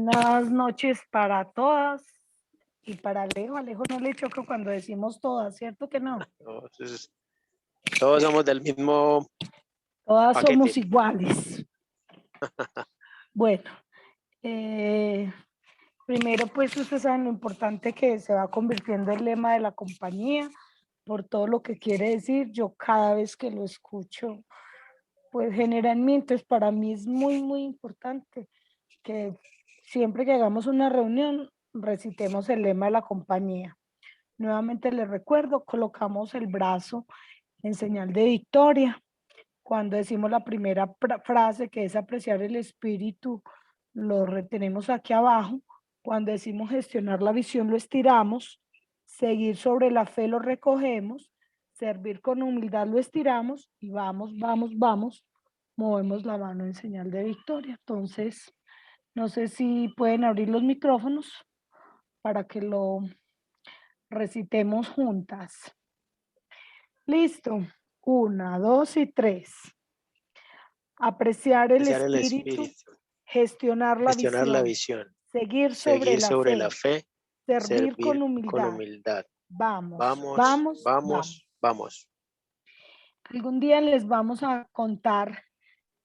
Buenas noches para todas y para Alejo. Alejo no le choca cuando decimos todas, ¿cierto que no? Entonces, todos somos del mismo Todas paquete. somos iguales. Bueno, primero pues ustedes saben lo importante que se va convirtiendo el lema de la compañía por todo lo que quiere decir. Yo cada vez que lo escucho pues genera en mí, entonces para mí es muy importante que siempre que hagamos una reunión recitemos el lema de la compañía. Nuevamente les recuerdo, colocamos el brazo en señal de victoria. Cuando decimos la primera frase, que es apreciar el espíritu, lo retenemos aquí abajo. Cuando decimos gestionar la visión, lo estiramos. Seguir sobre la fe, lo recogemos. Servir con humildad, lo estiramos. Y vamos, movemos la mano en señal de victoria. Entonces, no sé si pueden abrir los micrófonos para que lo recitemos juntas. Listo. 1, 2 y 3. Apreciar el espíritu, gestionar la visión, seguir sobre la fe, servir con humildad. Vamos. Algún día les vamos a contar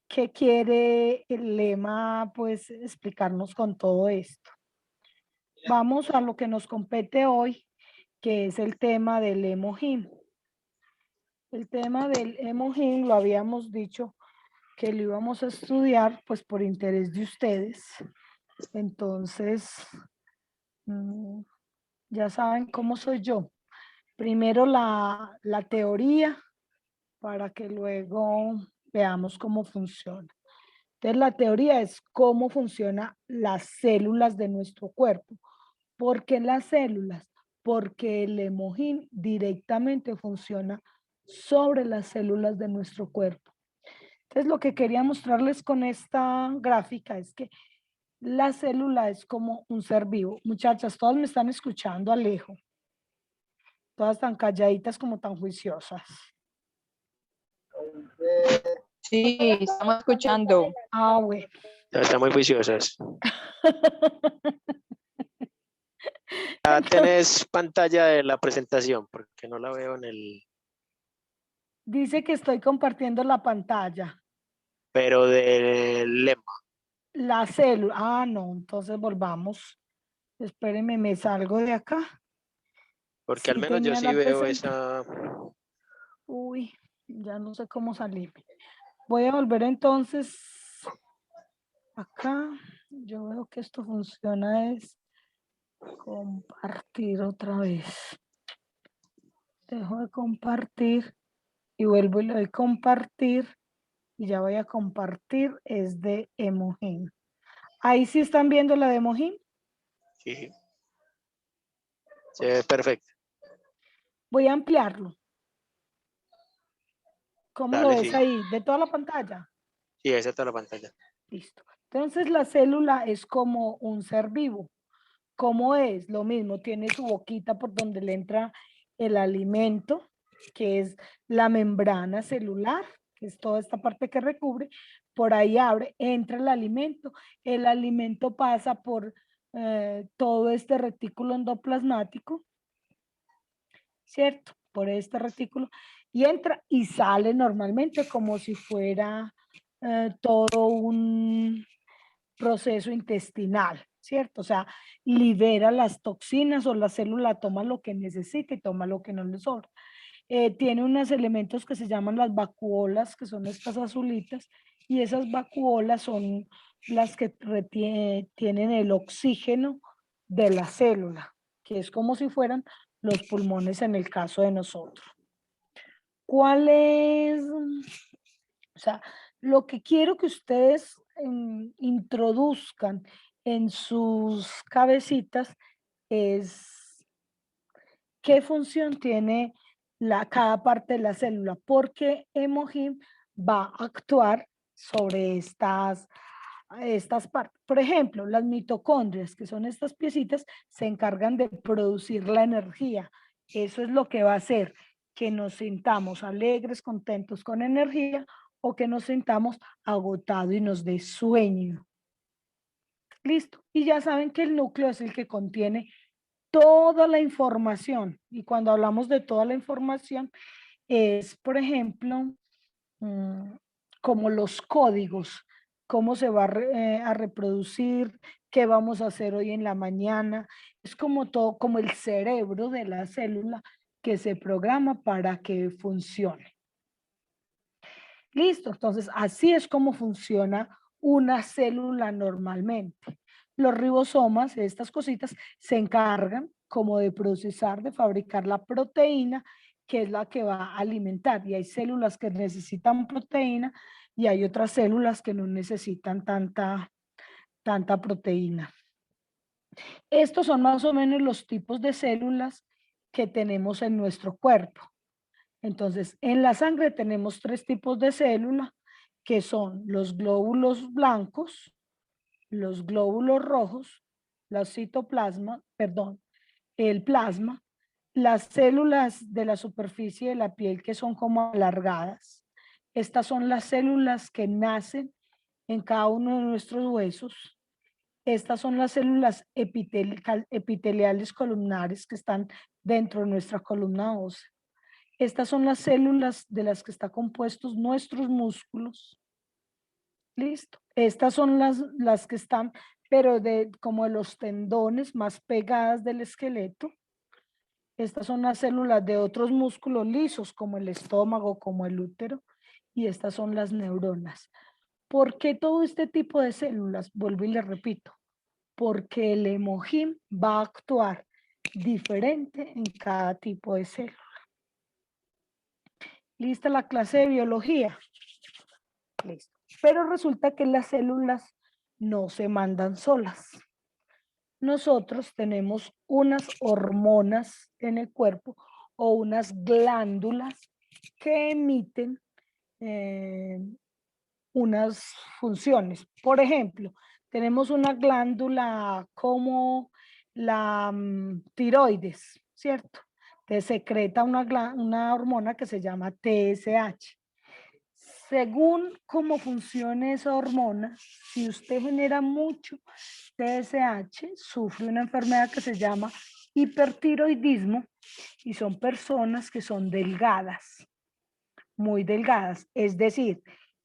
qué quiere el lema, pues explicarnos con todo esto. Vamos a lo que nos compete hoy, que es el tema del Elohim. El tema del Elohim lo habíamos dicho que lo íbamos a estudiar pues por interés de ustedes. Entonces, ya saben cómo soy yo. Primero la teoría para que luego veamos cómo funciona. Entonces, la teoría es cómo funcionan las células de nuestro cuerpo. ¿Por qué las células? Porque el Elohim directamente funciona sobre las células de nuestro cuerpo. Entonces, lo que quería mostrarles con esta gráfica es que la célula es como un ser vivo. Muchachas, todas me están escuchando, Alejo. Todas tan calladitas como tan juiciosas. Sí, estamos escuchando. Ah, bueno. Están muy juiciosas. Ya tenés pantalla de la presentación, porque no la veo en el... Dice que estoy compartiendo la pantalla. Pero del lema. La célula. Ah, no, entonces volvamos. Espérenme, me salgo de acá. Porque al menos yo sí veo esa... Uy, ya no sé cómo salirme. Voy a volver entonces acá. Yo veo que esto funciona es compartir otra vez. Dejo de compartir y vuelvo y le doy compartir y ya voy a compartir es de Elohim. Ahí sí están viendo la de Elohim. Sí. Se ve perfecto. Voy a ampliarlo. ¿Cómo lo Dale, ves sí. ahí? ¿De toda la pantalla? Sí, esa está la pantalla. Listo. Entonces la célula es como un ser vivo. ¿Cómo es? Lo mismo, tiene su boquita por donde le entra el alimento, que es la membrana celular, que es toda esta parte que recubre. Por ahí abre, entra el alimento pasa por todo este retículo endoplasmático, ¿cierto? Por este retículo, y entra y sale normalmente como si fuera todo un proceso intestinal, ¿cierto? O sea, libera las toxinas o la célula toma lo que necesita y toma lo que no le sobra. Tiene unos elementos que se llaman las vacuolas, que son estas azulitas, y esas vacuolas son las que tienen el oxígeno de la célula, que es como si fueran los pulmones en el caso de nosotros. ¿Cuál es? O sea, lo que quiero que ustedes introduzcan en sus cabecitas es qué función tiene cada parte de la célula, porque Elohim va a actuar sobre estas partes. Por ejemplo, las mitocondrias, que son estas piecitas, se encargan de producir la energía. Eso es lo que va a hacer que nos sintamos alegres, contentos, con energía, o que nos sintamos agotados y nos dé sueño. Listo. Y ya saben que el núcleo es el que contiene toda la información. Y cuando hablamos de toda la información, es, por ejemplo, como los códigos, cómo se va a reproducir, qué vamos a hacer hoy en la mañana. Es como todo, como el cerebro de la célula que se programa para que funcione. Listo, entonces así es como funciona una célula normalmente. Los ribosomas, estas cositas, se encargan como de procesar, de fabricar la proteína, que es la que va a alimentar. Y hay células que necesitan proteína y hay otras células que no necesitan tanta proteína. Estos son más o menos los tipos de células que tenemos en nuestro cuerpo. Entonces, en la sangre tenemos 3 tipos de células, que son los glóbulos blancos, los glóbulos rojos, la citoplasma, perdón, el plasma, las células de la superficie de la piel que son como alargadas. Estas son las células que nacen en cada uno de nuestros huesos. Estas son las células epiteliales columnares que están dentro de nuestra columna ósea. Estas son las células de las que están compuestos nuestros músculos. Listo. Estas son las que están, pero como de los tendones más pegadas del esqueleto. Estas son las células de otros músculos lisos, como el estómago, como el útero. Y estas son las neuronas. ¿Por qué todo este tipo de células? Vuelvo y le repito. Porque el hemogim va a actuar diferente en cada tipo de célula. ¿Lista la clase de biología? Listo. Pero resulta que las células no se mandan solas. Nosotros tenemos unas hormonas en el cuerpo o unas glándulas que emiten unas funciones. Por ejemplo, tenemos una glándula como la tiroides, ¿cierto? Te secreta una hormona que se llama TSH. Según cómo funcione esa hormona, si usted genera mucho TSH, sufre una enfermedad que se llama hipertiroidismo y son personas que son delgadas, muy delgadas. Es decir,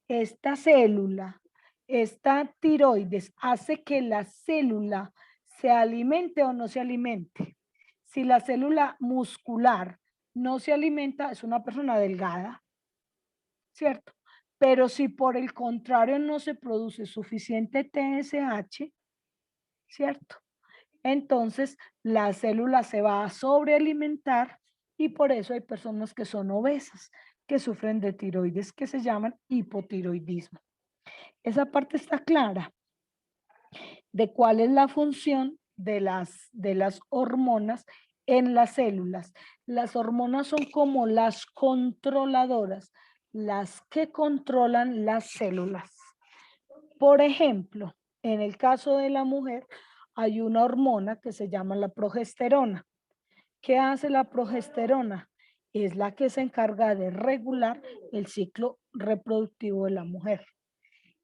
esta célula, esta tiroides hace que la célula se alimente o no se alimente. Si la célula muscular no se alimenta, es una persona delgada, ¿cierto? Pero si por el contrario no se produce suficiente TSH, ¿cierto? Entonces la célula se va a sobrealimentar y por eso hay personas que son obesas, que sufren de tiroides, que se llaman hipotiroidismo. Esa parte está clara de cuál es la función de las hormonas en las células. Las hormonas son como las controladoras, las que controlan las células. Por ejemplo, en el caso de la mujer, hay una hormona que se llama la progesterona. ¿Qué hace la progesterona? Es la que se encarga de regular el ciclo reproductivo de la mujer.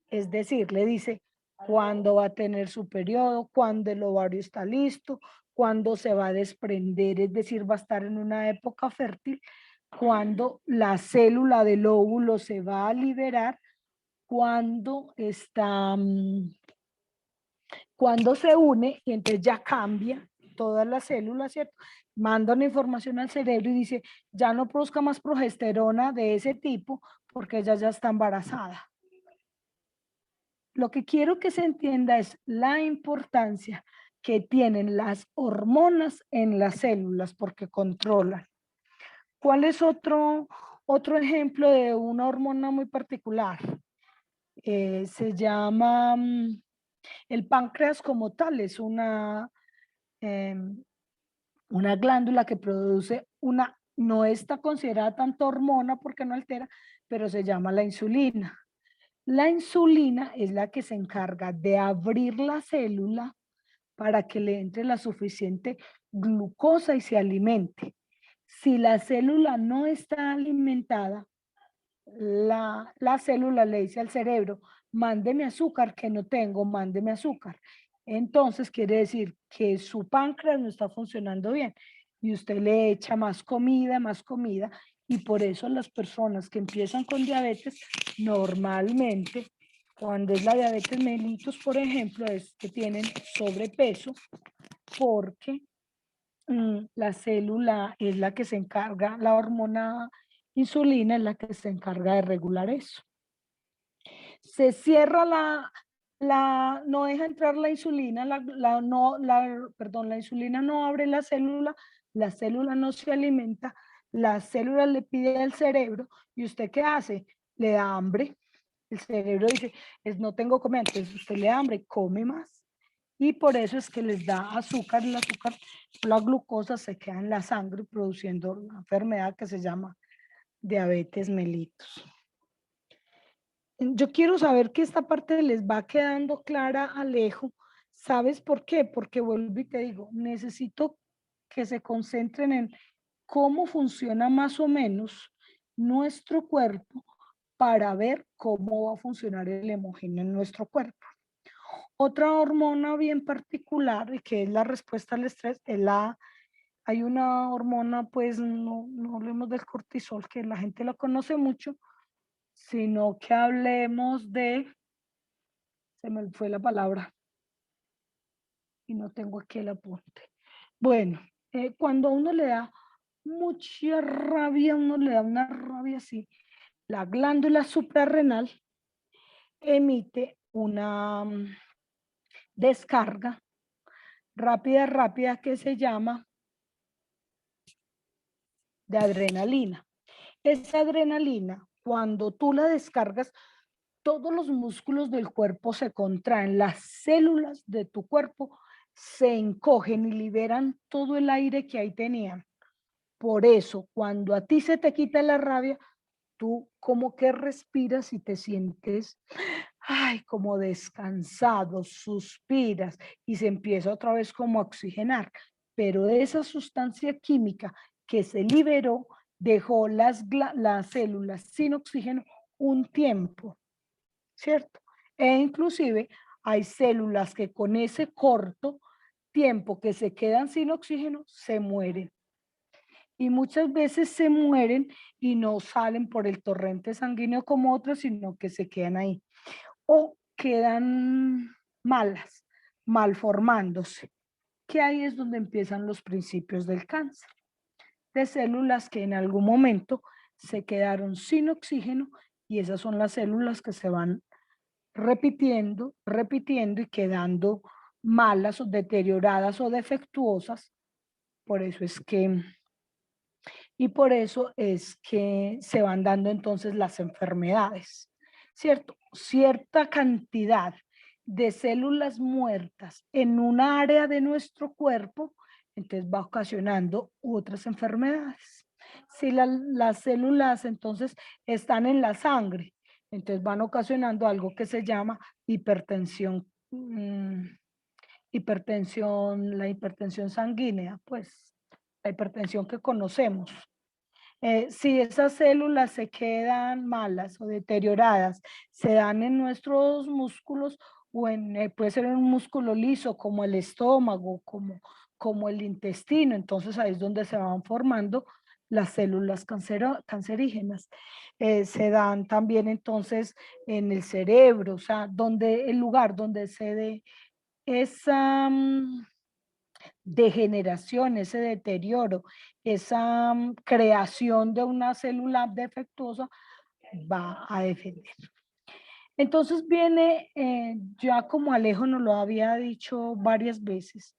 Es decir, le dice cuándo va a tener su periodo, cuándo el ovario está listo, cuándo se va a desprender, es decir, va a estar en una época fértil, cuándo la célula del óvulo se va a liberar, cuando está, cuando se une y entonces ya cambia todas las células, ¿cierto? Manda una información al cerebro y dice, ya no produzca más progesterona de ese tipo porque ella ya está embarazada. Lo que quiero que se entienda es la importancia que tienen las hormonas en las células porque controlan. ¿Cuál es otro ejemplo de una hormona muy particular? Se llama el páncreas como tal, es una glándula que produce no está considerada tanto hormona porque no altera, pero se llama la insulina. La insulina es la que se encarga de abrir la célula para que le entre la suficiente glucosa y se alimente. Si la célula no está alimentada, la célula le dice al cerebro, mándeme azúcar que no tengo, mándeme azúcar. Entonces quiere decir que su páncreas no está funcionando bien y usted le echa más comida, y por eso las personas que empiezan con diabetes normalmente, cuando es la diabetes mellitus, por ejemplo, es que tienen sobrepeso porque la célula es la que se encarga, la hormona insulina es la que se encarga de regular eso. Se cierra no deja entrar la insulina, la insulina no abre la célula no se alimenta, la célula le pide al cerebro, ¿y usted qué hace? Le da hambre. El cerebro dice, no tengo comida, entonces usted le da hambre, come más. Y por eso es que les da azúcar, el azúcar, la glucosa se queda en la sangre produciendo una enfermedad que se llama diabetes mellitus. Yo quiero saber que esta parte les va quedando clara, Alejo. ¿Sabes por qué? Porque vuelvo y te digo, necesito que se concentren en cómo funciona más o menos nuestro cuerpo para ver cómo va a funcionar el hemogéneo en nuestro cuerpo. Otra hormona bien particular, y que es la respuesta al estrés, hay una hormona, pues no hablemos del cortisol, que la gente la conoce mucho, sino que hablemos se me fue la palabra y no tengo aquí el apunte. Bueno, cuando a uno le da mucha rabia, uno le da una rabia así, la glándula suprarrenal emite una descarga rápida que se llama de adrenalina. Esa adrenalina, cuando tú la descargas, todos los músculos del cuerpo se contraen, las células de tu cuerpo se encogen y liberan todo el aire que ahí tenían. Por eso, cuando a ti se te quita la rabia, tú como que respiras y te sientes, ay, como descansado, suspiras y se empieza otra vez como a oxigenar. Pero esa sustancia química que se liberó dejó las células sin oxígeno un tiempo, ¿cierto? E inclusive hay células que con ese corto tiempo que se quedan sin oxígeno se mueren. Y muchas veces se mueren y no salen por el torrente sanguíneo como otros, sino que se quedan ahí. O quedan malas, malformándose, que ahí es donde empiezan los principios del cáncer, de células que en algún momento se quedaron sin oxígeno y esas son las células que se van repitiendo y quedando malas o deterioradas o defectuosas. Por eso es que se van dando entonces las enfermedades, ¿cierto? Cierta cantidad de células muertas en un área de nuestro cuerpo, entonces va ocasionando otras enfermedades. Si las células entonces están en la sangre, entonces van ocasionando algo que se llama hipertensión, la hipertensión sanguínea, pues la hipertensión que conocemos. Si esas células se quedan malas o deterioradas, se dan en nuestros músculos o puede ser en un músculo liso como el estómago, como el intestino, entonces ahí es donde se van formando las células cancerígenas. Se dan también entonces en el cerebro, o sea, el lugar donde se dé esa degeneración, ese deterioro, esa creación de una célula defectuosa va a defender. Entonces viene, ya como Alejo nos lo había dicho varias veces,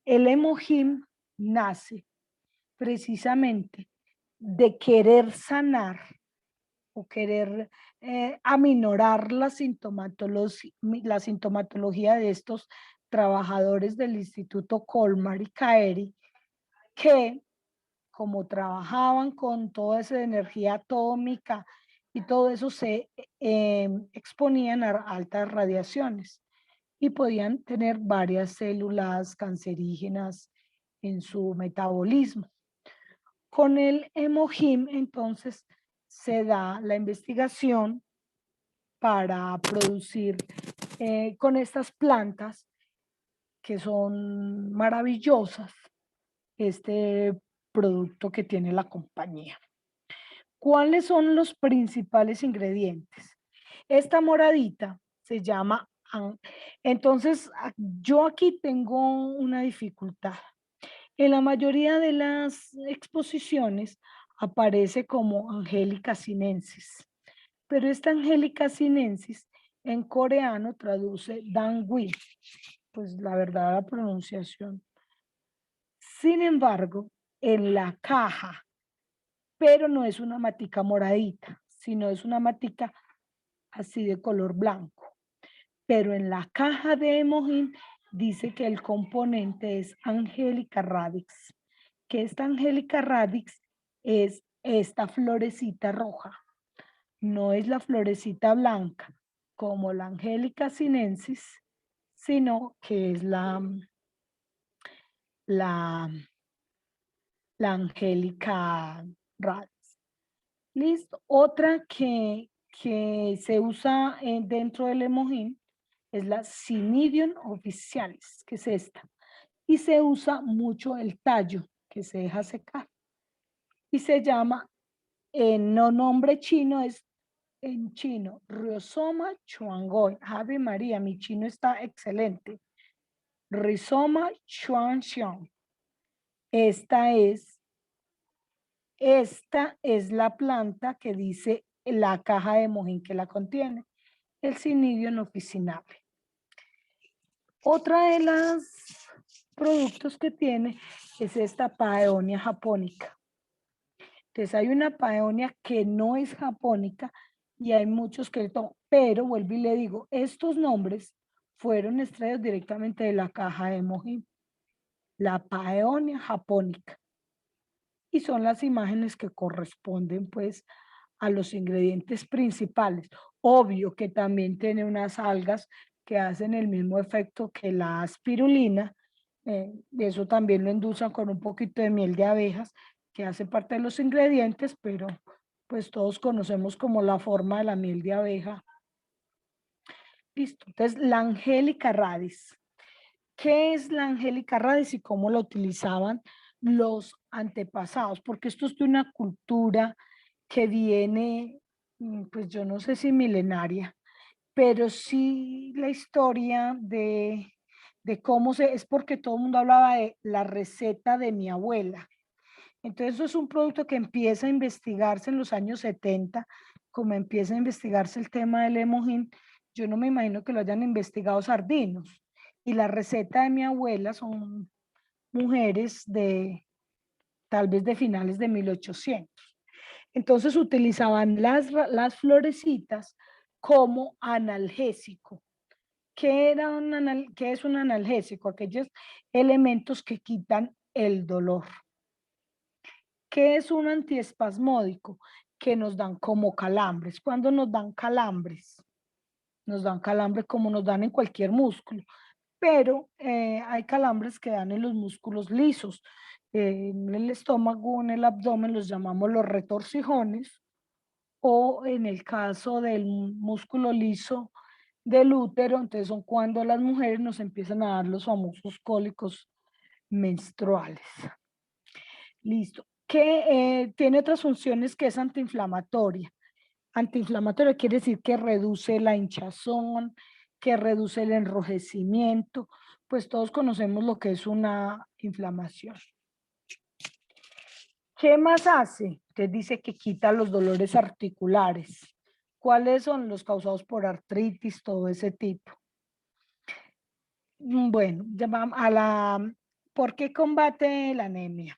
el hemogim nace precisamente de querer sanar o querer aminorar la sintomatología de estos trabajadores del Instituto Colmar y Caeri, que como trabajaban con toda esa energía atómica y todo eso, se exponían a altas radiaciones y podían tener varias células cancerígenas en su metabolismo. Con el hemogim, entonces, se da la investigación para producir con estas plantas que son maravillosas, este producto que tiene la compañía. ¿Cuáles son los principales ingredientes? Esta moradita se llama, entonces yo aquí tengo una dificultad. En la mayoría de las exposiciones aparece como Angelica sinensis, pero esta Angelica sinensis en coreano traduce Dangui, pues la verdad la pronunciación. Sin embargo, en la caja, pero no es una matica moradita, sino es una matica así de color blanco. Pero en la caja de Emojín dice que el componente es Angelica radix, que esta Angelica radix es esta florecita roja, no es la florecita blanca como la Angelica sinensis, sino que es la Angelica radix. Listo. Otra que se usa dentro del emojín es la Cnidium officialis, que es esta. Y se usa mucho el tallo, que se deja secar. Y se llama, en no nombre chino, es en chino, Rhizoma chuangoy. Ave María, mi chino está excelente. Rhizoma chuanxiong. Esta es la planta que dice la caja de mojín que la contiene, el Cnidium officinale. Otra de los productos que tiene es esta Paeonia japónica. Entonces hay una Paeonia que no es japónica y hay muchos que toman, pero vuelvo y le digo, estos nombres fueron extraídos directamente de la caja de mojín, la Paeonia japónica. Y son las imágenes que corresponden pues a los ingredientes principales. Obvio que también tiene unas algas que hacen el mismo efecto que la espirulina, eso también lo endulzan con un poquito de miel de abejas, que hace parte de los ingredientes, pero pues todos conocemos como la forma de la miel de abeja. Listo, entonces la Angelica radix. ¿Qué es la Angelica radix y cómo la utilizaban los antepasados? Porque esto es de una cultura que viene, pues yo no sé si milenaria, pero sí la historia de cómo es porque todo el mundo hablaba de la receta de mi abuela. Entonces eso es un producto que empieza a investigarse en los años 70, como empieza a investigarse el tema del emojín, yo no me imagino que lo hayan investigado sardinos. Y la receta de mi abuela son mujeres de tal vez de finales de 1800. Entonces utilizaban las florecitas como analgésico. ¿Qué es un analgésico? Aquellos elementos que quitan el dolor. ¿Qué es un antiespasmódico? Que nos dan como calambres. ¿Cuándo nos dan calambres? Nos dan calambres como nos dan en cualquier músculo, pero hay calambres que dan en los músculos lisos. En el estómago, en el abdomen los llamamos los retorcijones, o en el caso del músculo liso del útero, entonces son cuando las mujeres nos empiezan a dar los famosos cólicos menstruales. Listo. Que tiene otras funciones que es antiinflamatoria. Antiinflamatoria quiere decir que reduce la hinchazón, que reduce el enrojecimiento, pues todos conocemos lo que es una inflamación. ¿Qué más hace? Usted dice que quita los dolores articulares. ¿Cuáles son los causados por artritis, todo ese tipo? Bueno, llamamos a la... ¿Por qué combate la anemia?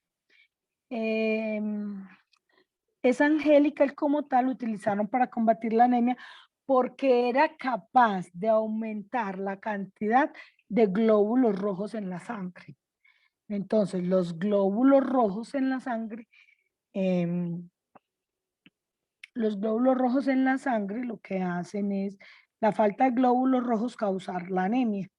Es angélica como tal, utilizaron para combatir la anemia porque era capaz de aumentar la cantidad de glóbulos rojos en la sangre. Entonces, los glóbulos rojos en la sangre, lo que hacen es, la falta de glóbulos rojos causar la anemia.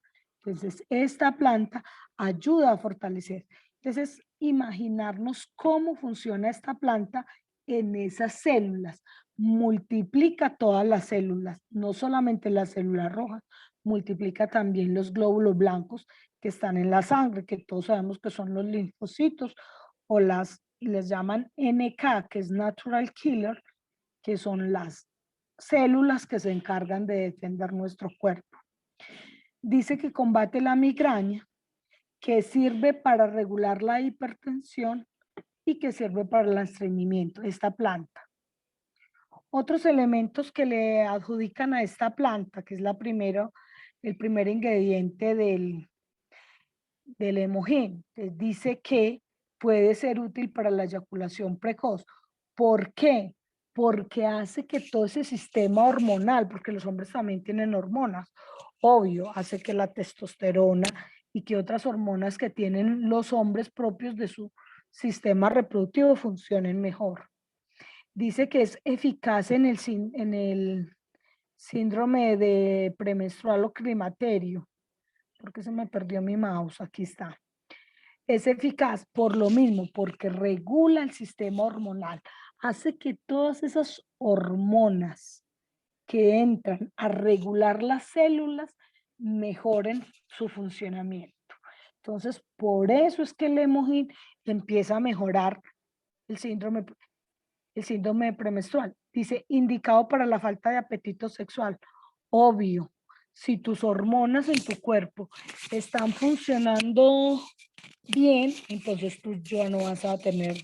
Entonces, esta planta ayuda a fortalecer. Entonces, imaginarnos cómo funciona esta planta en esas células. Multiplica todas las células, no solamente las células rojas, multiplica también los glóbulos blancos que están en la sangre, que todos sabemos que son los linfocitos, o les llaman NK, que es Natural Killer, que son las células que se encargan de defender nuestro cuerpo. Dice que combate la migraña, que sirve para regular la hipertensión y que sirve para el estreñimiento, esta planta. Otros elementos que le adjudican a esta planta, que es el primer ingrediente del emojín, dice que puede ser útil para la eyaculación precoz. ¿Por qué? Porque hace que todo ese sistema hormonal, porque los hombres también tienen hormonas, obvio, hace que la testosterona y que otras hormonas que tienen los hombres propios de su sistema reproductivo funcionen mejor. Dice que es eficaz en el síndrome de premenstrual o climaterio. ¿Por qué se me perdió mi mouse? Aquí está. Es eficaz por lo mismo, porque regula el sistema hormonal. Hace que todas esas hormonas que entran a regular las células mejoren su funcionamiento. Entonces, por eso es que el Emojín empieza a mejorar el síndrome premenstrual. Dice, indicado para la falta de apetito sexual. Obvio, si tus hormonas en tu cuerpo están funcionando bien, entonces tú ya no vas a tener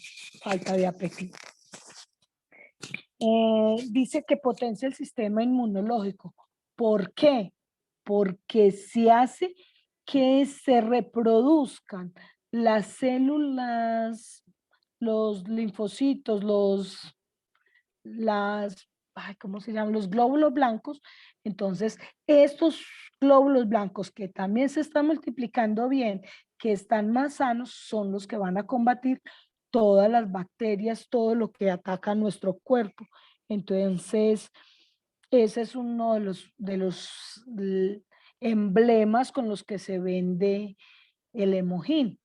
falta de apetito. Dice que potencia el sistema inmunológico. ¿Por qué? Porque se hace que se reproduzcan las células, los linfocitos, ¿cómo se llaman? Los glóbulos blancos. Entonces, estos glóbulos blancos que también se están multiplicando bien, que están más sanos, son los que van a combatir todas las bacterias, todo lo que ataca a nuestro cuerpo. Entonces, ese es uno de los emblemas con los que se vende el Emojín,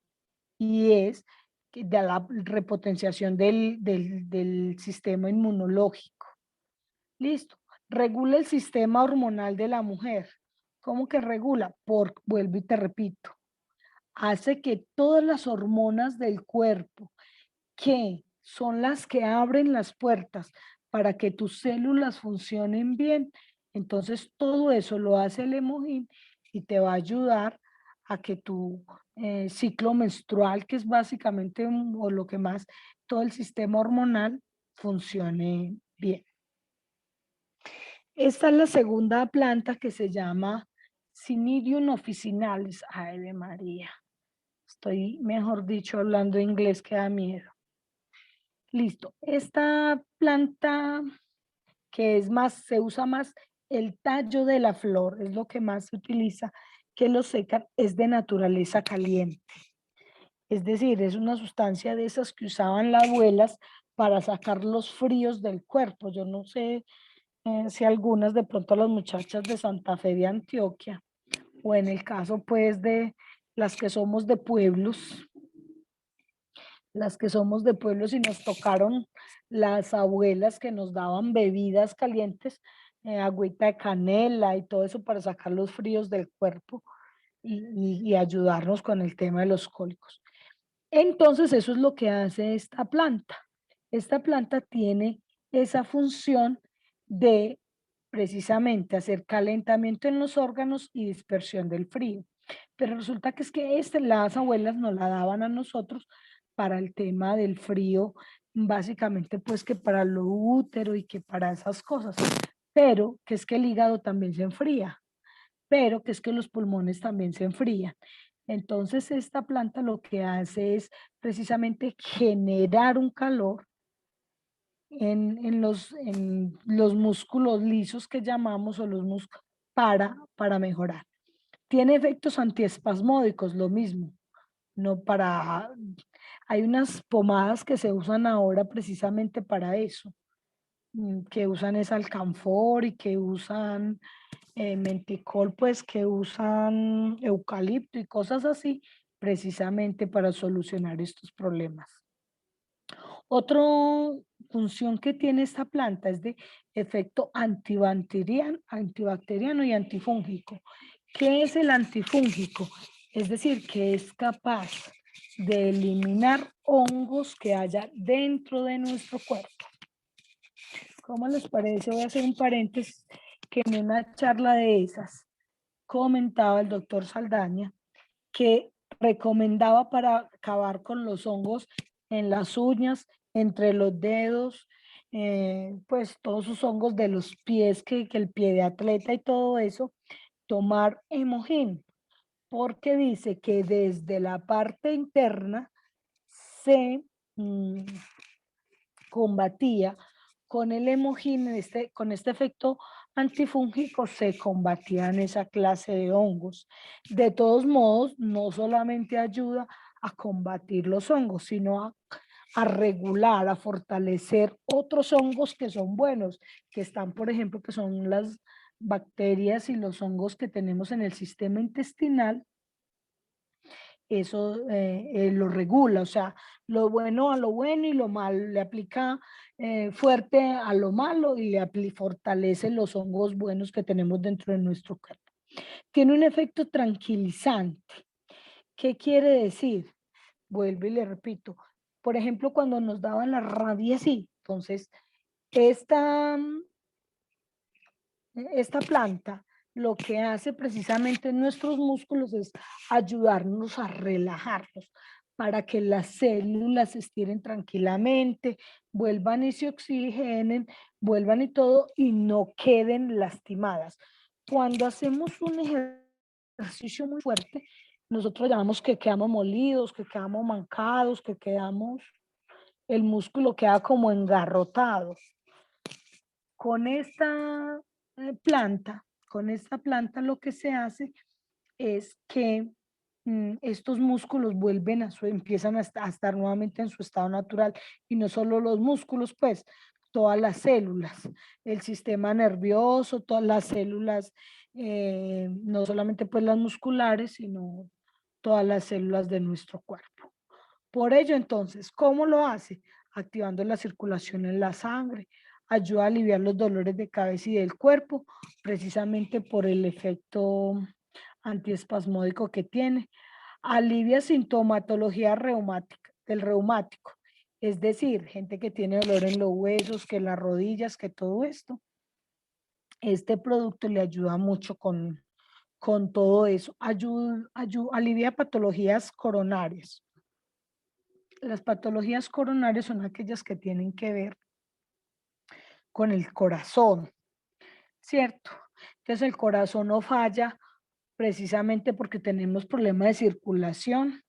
y es de la repotenciación del sistema inmunológico. Listo. Regula el sistema hormonal de la mujer. ¿Cómo que regula? Vuelvo y te repito, hace que todas las hormonas del cuerpo, que son las que abren las puertas para que tus células funcionen bien, entonces todo eso lo hace el Emojín y te va a ayudar a que tu ciclo menstrual, que es básicamente o lo que más, todo el sistema hormonal funcione bien. Esta es la segunda planta, que se llama Cnidium officinalis. Ay, de María. Estoy, mejor dicho, hablando inglés que da miedo. Listo. Esta planta, que es más, se usa más el tallo de la flor, es lo que más se utiliza, que lo secan, es de naturaleza caliente. Es decir, es una sustancia de esas que usaban las abuelas para sacar los fríos del cuerpo. Yo no sé si algunas, de pronto las muchachas de Santa Fe de Antioquia, o en el caso pues de las que somos de pueblos, y nos tocaron las abuelas que nos daban bebidas calientes, agüita de canela y todo eso para sacar los fríos del cuerpo y ayudarnos con el tema de los cólicos. Entonces eso es lo que hace esta planta. Esta planta tiene esa función de precisamente hacer calentamiento en los órganos y dispersión del frío. Pero resulta que es que las abuelas nos la daban a nosotros para el tema del frío, básicamente pues que para lo útero y que para esas cosas, pero que es que el hígado también se enfría, pero que es que los pulmones también se enfrían. Entonces esta planta lo que hace es precisamente generar un calor en los músculos lisos que llamamos, o los músculos, para mejorar. Tiene efectos antiespasmódicos, lo mismo. Hay unas pomadas que se usan ahora precisamente para eso, que usan esa alcanfor y que usan menticol, pues que usan eucalipto y cosas así, precisamente para solucionar estos problemas. Otra función que tiene esta planta es de efecto antibacteriano y antifúngico. ¿Qué es el antifúngico? Es decir, que es capaz de eliminar hongos que haya dentro de nuestro cuerpo. ¿Cómo les parece? Voy a hacer un paréntesis, que en una charla de esas comentaba el doctor Saldaña que recomendaba para acabar con los hongos en las uñas, entre los dedos, pues todos esos hongos de los pies, que el pie de atleta y todo eso, tomar Hemogen, porque dice que desde la parte interna se combatía con el Hemogen, con este efecto antifúngico, se combatían esa clase de hongos. De todos modos, no solamente ayuda a combatir los hongos, sino a regular, a fortalecer otros hongos que son buenos, que están, por ejemplo, que son las bacterias y los hongos que tenemos en el sistema intestinal. Eso lo regula, o sea, lo bueno a lo bueno y lo malo, le aplica fuerte a lo malo y le fortalece los hongos buenos que tenemos dentro de nuestro cuerpo. Tiene un efecto tranquilizante. ¿Qué quiere decir? Vuelvo y le repito. Por ejemplo, cuando nos daban la rabia, sí. Entonces, esta planta lo que hace precisamente en nuestros músculos es ayudarnos a relajarnos para que las células se estiren tranquilamente, vuelvan y se oxigenen, vuelvan y todo, y no queden lastimadas. Cuando hacemos un ejercicio muy fuerte, nosotros llamamos que quedamos molidos, que quedamos mancados, que quedamos, el músculo queda como engarrotado. Con esta planta lo que se hace es que estos músculos vuelven empiezan a estar nuevamente en su estado natural, y no solo los músculos, pues todas las células, el sistema nervioso, todas las células, no solamente pues las musculares, sino todas las células de nuestro cuerpo. Por ello, entonces, ¿cómo lo hace? Activando la circulación en la sangre, ayuda a aliviar los dolores de cabeza y del cuerpo, precisamente por el efecto antiespasmódico que tiene. Alivia sintomatología reumática, del reumático, es decir, gente que tiene dolor en los huesos, que las rodillas, que todo esto. Este producto le ayuda mucho con todo eso. Alivia patologías coronarias. Las patologías coronarias son aquellas que tienen que ver con el corazón, ¿cierto? Entonces el corazón no falla precisamente porque tenemos problemas de circulación,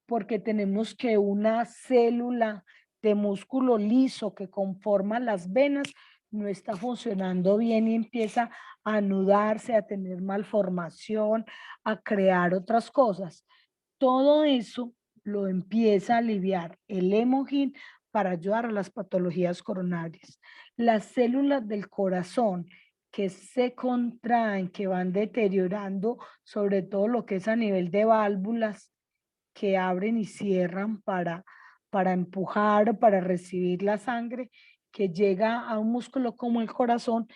porque tenemos que una célula de músculo liso que conforma las venas no está funcionando bien y empieza a anudarse, a tener malformación, a crear otras cosas. Todo eso lo empieza a aliviar el Hemogen para ayudar a las patologías coronarias. Las células del corazón que se contraen, que van deteriorando, sobre todo lo que es a nivel de válvulas, que abren y cierran para empujar, para recibir la sangre que llega a un músculo como el corazón,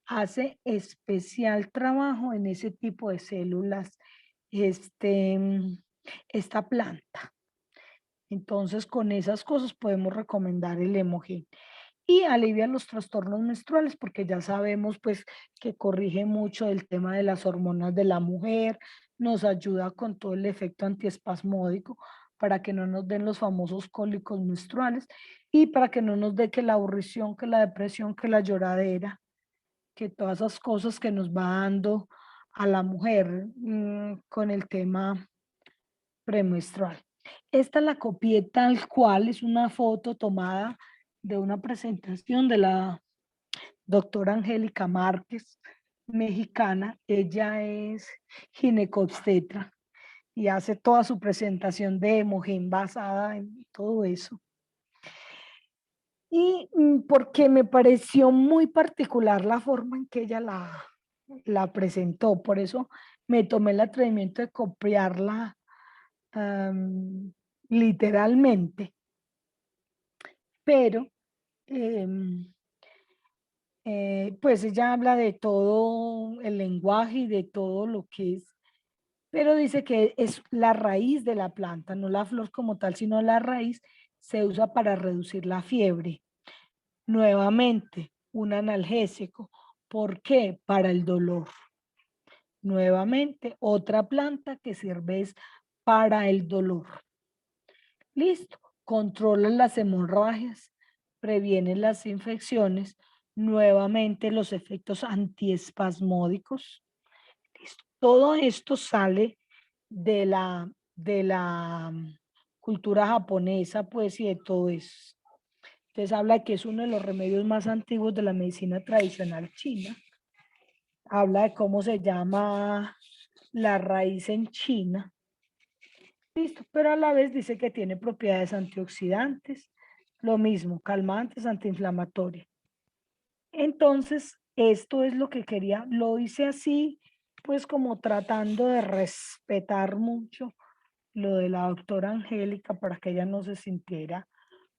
hace especial trabajo en ese tipo de células esta planta. Entonces, con esas cosas podemos recomendar el Hemogen. Y alivia los trastornos menstruales, porque ya sabemos pues que corrige mucho el tema de las hormonas de la mujer, nos ayuda con todo el efecto antiespasmódico para que no nos den los famosos cólicos menstruales y para que no nos dé que la aburrición, que la depresión, que la lloradera, que todas esas cosas que nos va dando a la mujer con el tema premenstrual. Esta la copié tal cual, es una foto tomada de una presentación de la doctora Angélica Márquez, mexicana. Ella es ginecobstetra y hace toda su presentación de Hemogen basada en todo eso. Y porque me pareció muy particular la forma en que ella la presentó, por eso me tomé el atrevimiento de copiarla literalmente, pero pues ella habla de todo el lenguaje y de todo lo que es pero dice que es la raíz de la planta, no la flor como tal, sino la raíz se usa para reducir la fiebre. Nuevamente, un analgésico. ¿Por qué? Para el dolor. Nuevamente, otra planta que sirve es para el dolor. Listo. Controla las hemorragias, previene las infecciones, nuevamente los efectos antiespasmódicos. Listo. Todo esto sale de la cultura japonesa, pues, y de todo eso. Entonces habla de que es uno de los remedios más antiguos de la medicina tradicional china. Habla de cómo se llama la raíz en China. Listo, pero a la vez dice que tiene propiedades antioxidantes, lo mismo, calmantes, antiinflamatorias. Entonces, esto es lo que quería, lo hice así, pues como tratando de respetar mucho lo de la doctora Angélica para que ella no se sintiera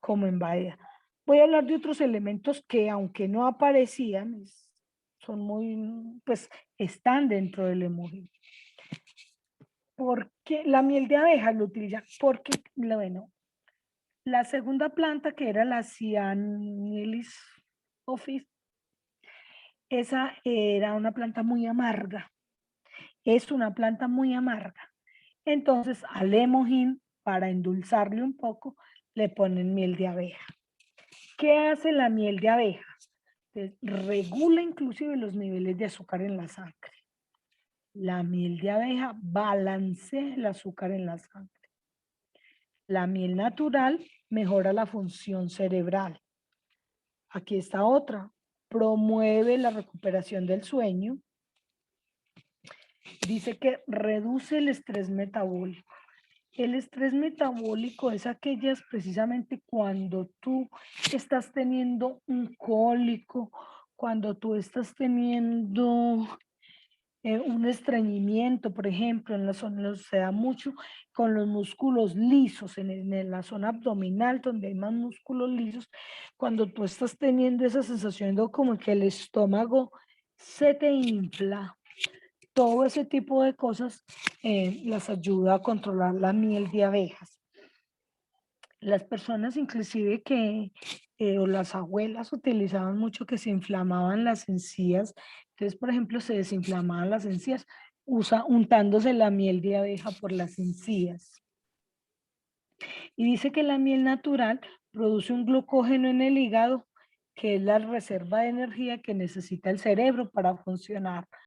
como invadida. Voy a hablar de otros elementos que aunque no aparecían, son muy, pues están dentro del emoji. Porque la miel de abeja lo utilizan, porque, bueno, la segunda planta que era la Cyanelis office, esa era una planta muy amarga, es una planta muy amarga. Entonces al emojín, para endulzarle un poco, le ponen miel de abeja. ¿Qué hace la miel de abeja? Regula inclusive los niveles de azúcar en la sangre. La miel de abeja balancea el azúcar en la sangre. La miel natural mejora la función cerebral. Aquí está otra. Promueve la recuperación del sueño. Dice que reduce el estrés metabólico. El estrés metabólico es aquellas precisamente cuando tú estás teniendo un cólico, cuando tú estás teniendo un estreñimiento, por ejemplo, en la zona, se da mucho con los músculos lisos, en la zona abdominal, donde hay más músculos lisos, cuando tú estás teniendo esa sensación de como que el estómago se te infla, todo ese tipo de cosas las ayuda a controlar la miel de abejas. Las personas inclusive o las abuelas utilizaban mucho que se inflamaban las encías. Entonces, por ejemplo, se desinflamaban las encías untándose la miel de abeja por las encías. Y dice que la miel natural produce un glucógeno en el hígado, que es la reserva de energía que necesita el cerebro para funcionar